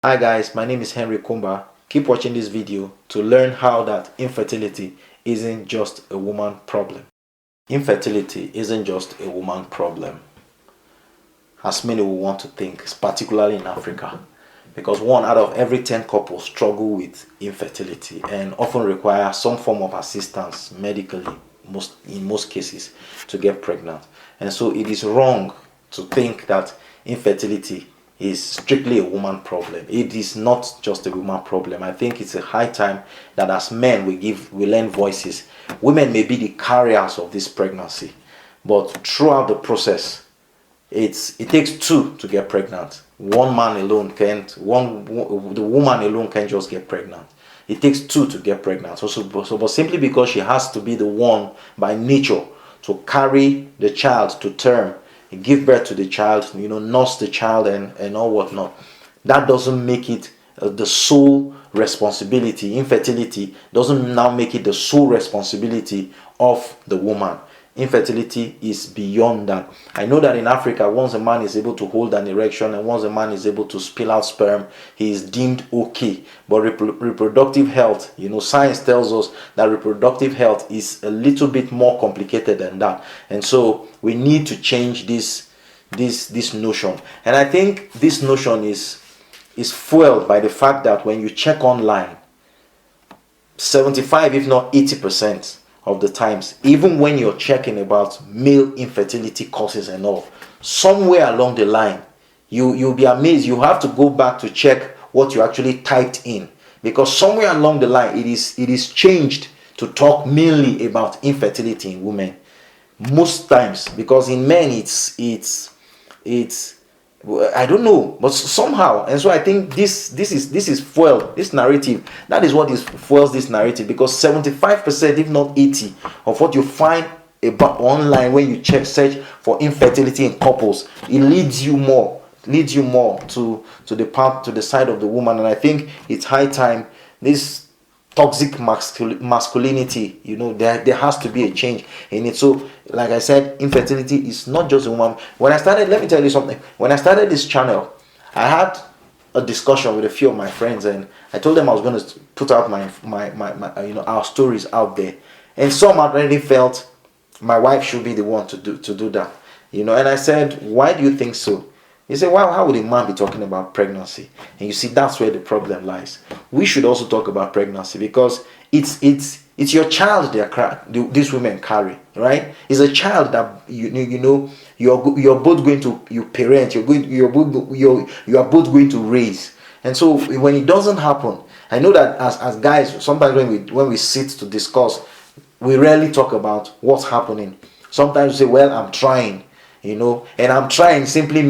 Hi guys, my name is Henry Kumba. Keep watching this video to learn how that infertility isn't just a woman problem. Infertility isn't just a woman problem, as many will want to think, particularly in Africa, because 1 out of every 10 couples struggle with infertility and often require some form of assistance medically, in most cases, to get pregnant. And so it is wrong to think that infertility is strictly a woman problem. It is not just a woman problem. I think it's a high time that as men we lend voices. Women may be the carriers of this pregnancy, but throughout the process, it takes two to get pregnant. One man alone can't. The woman alone can't just get pregnant. It takes two to get pregnant. But simply because she has to be the one by nature to carry the child to term, give birth to the child, nurse the child and all whatnot, that doesn't make it the sole responsibility. Infertility doesn't now make it the sole responsibility of the woman. Infertility is beyond that. I know that in Africa, once a man is able to hold an erection and once a man is able to spill out sperm, he is deemed okay. But reproductive health, science tells us that reproductive health is a little bit more complicated than that. And so we need to change this notion. And I think this notion is fueled by the fact that when you check online, 75 if not 80% of the times, even when you're checking about male infertility causes and all, somewhere along the line you'll be amazed. You have to go back to check what you actually typed in, because somewhere along the line it is changed to talk mainly about infertility in women most times, because in men it's I don't know, but somehow. And so I think this is fuel, this narrative. That is what is fuels this narrative, because 75%, if not 80%, of what you find about online when you search for infertility in couples, it leads you more to the side of the woman. And I think it's high time this toxic masculinity, there has to be a change in it. So like I said, infertility is not just a woman. Let me tell you something. When I started this channel, I had a discussion with a few of my friends, and I told them I was going to put out my our stories out there, and some already felt my wife should be the one to do that, and I said, why do you think so? He said, well, how would a man be talking about pregnancy? And you see, that's where the problem lies. We should also talk about pregnancy, because it's your child these women carry, right? It's a child that you're both going to parent. You are both going to raise. And so when it doesn't happen, I know that as guys, sometimes when we sit to discuss, we rarely talk about what's happening. Sometimes we say, well, I'm trying. And I'm trying simply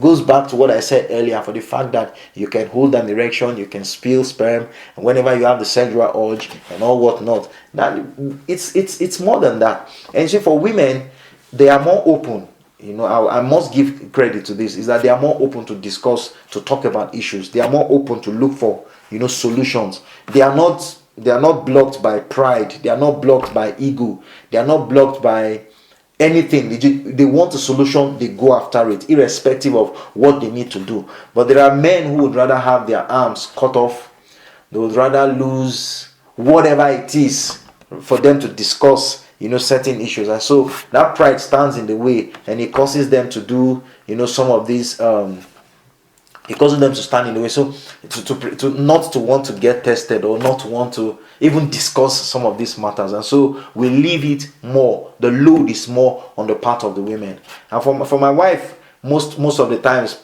goes back to what I said earlier, for the fact that you can hold an erection, you can spill sperm, and whenever you have the sexual urge and all whatnot, that it's more than that. And so for women, they are more open. I must give credit to this, is that they are more open to discuss, to talk about issues. They are more open to look for solutions. They are not blocked by pride. They are not blocked by ego. They are not blocked by anything. They want a solution, they go after it, irrespective of what they need to do. But there are men who would rather have their arms cut off. They would rather lose whatever it is for them to discuss certain issues. And so that pride stands in the way, and it causes them to do some of these it causes them to stand in the way, so to not to want to get tested, or not to want to even discuss some of these matters. And so we leave it more, the load is more on the part of the women. And for my wife, most of the times,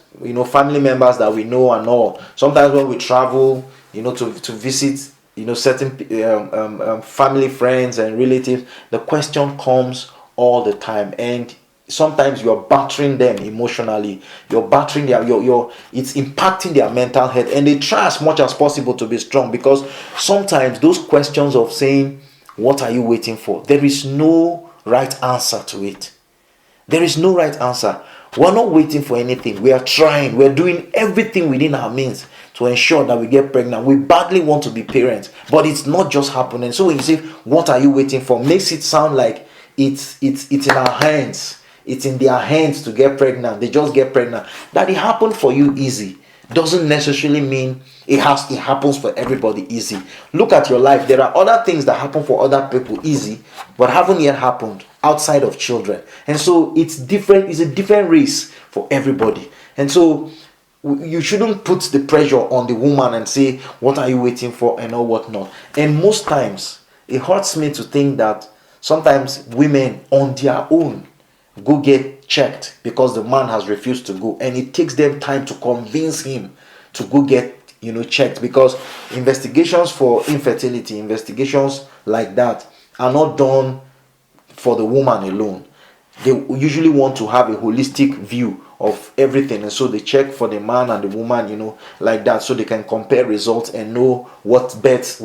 family members that we know and all, sometimes when we travel, to visit certain family, friends and relatives, the question comes all the time, and sometimes you're battering them emotionally, you're battering it's impacting their mental health, and they try as much as possible to be strong, because sometimes those questions of saying, what are you waiting for, there is no right answer to it. There is no right answer. We're not waiting for anything. We are trying. We're doing everything within our means to ensure that we get pregnant. We badly want to be parents, but it's not just happening. So when you say, what are you waiting for, makes it sound like it's in our hands. It's in their hands to get pregnant. They just get pregnant. That it happened for you easy. doesn't necessarily mean it happens for everybody easy. Look at your life. There are other things that happen for other people easy, but haven't yet happened outside of children. And so it's different. It's a different race for everybody. And so you shouldn't put the pressure on the woman and say, what are you waiting for, and all whatnot. And most times it hurts me to think that sometimes women on their own go get checked because the man has refused to go, and it takes them time to convince him to go get checked, because investigations for infertility, investigations like that, are not done for the woman alone. They usually want to have a holistic view of everything, and so they check for the man and the woman, like that, so they can compare results and know what best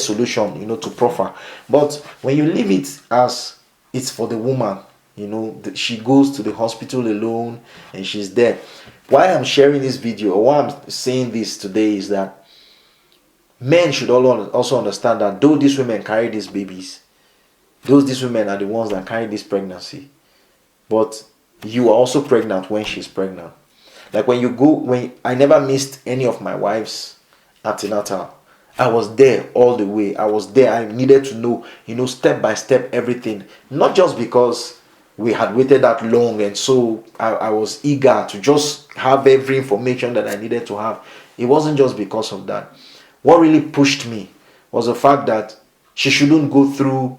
solution to proffer. But when you leave it as it's for the woman, she goes to the hospital alone and she's there. Why I'm sharing this video, or why I'm saying this today, is that men should also understand that though these women carry these babies, these women are the ones that carry this pregnancy, but you are also pregnant when she's pregnant. Like when I never missed any of my wife's antenatal. I was there all the way. I was there. I needed to know, step by step, everything. Not just because we had waited that long, and so I was eager to just have every information that I needed to have. It wasn't just because of that. What really pushed me was the fact that she shouldn't go through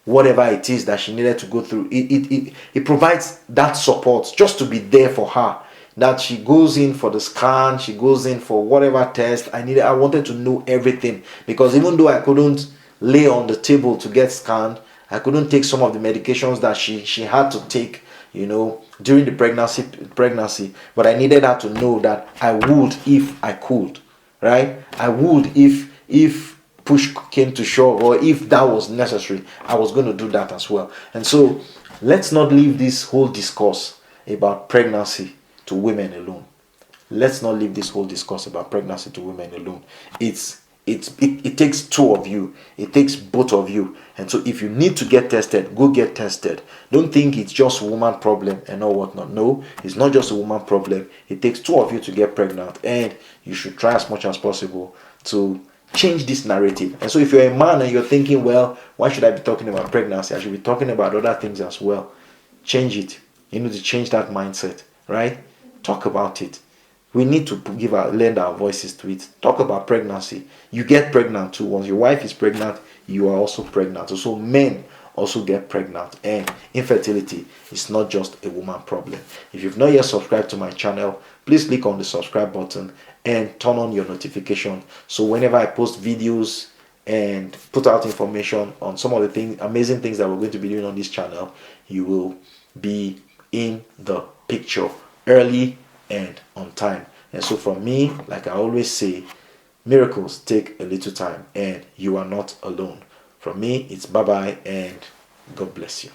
whatever it is that she needed to go through. It provides that support just to be there for her. That she goes in for the scan, she goes in for whatever test I wanted to know everything, because even though I couldn't lay on the table to get scanned, I couldn't take some of the medications that she had to take, during the pregnancy. But I needed her to know that I would if I could, right? I would if push came to shove, or if that was necessary, I was going to do that as well. And so let's not leave this whole discourse about pregnancy to women alone. Let's not leave this whole discourse about pregnancy to women alone. It takes two of you. It takes both of you. And so if you need to get tested, go get tested. Don't think it's just a woman problem and all whatnot. No, it's not just a woman problem. It takes two of you to get pregnant, and you should try as much as possible to change this narrative. And so if you're a man and you're thinking, well, why should I be talking about pregnancy? I should be talking about other things as well. Change it. You need to change that mindset, right? Talk about it. We need to lend our voices to it. Talk about pregnancy. You get pregnant too. Once your wife is pregnant, you are also pregnant. So men also get pregnant. And infertility is not just a woman problem. If you've not yet subscribed to my channel, please click on the subscribe button and turn on your notification. So whenever I post videos and put out information on some of the amazing things that we're going to be doing on this channel, you will be in the picture early and on time. And so from me, like I always say, miracles take a little time, and you are not alone. From me, it's bye-bye, and God bless you.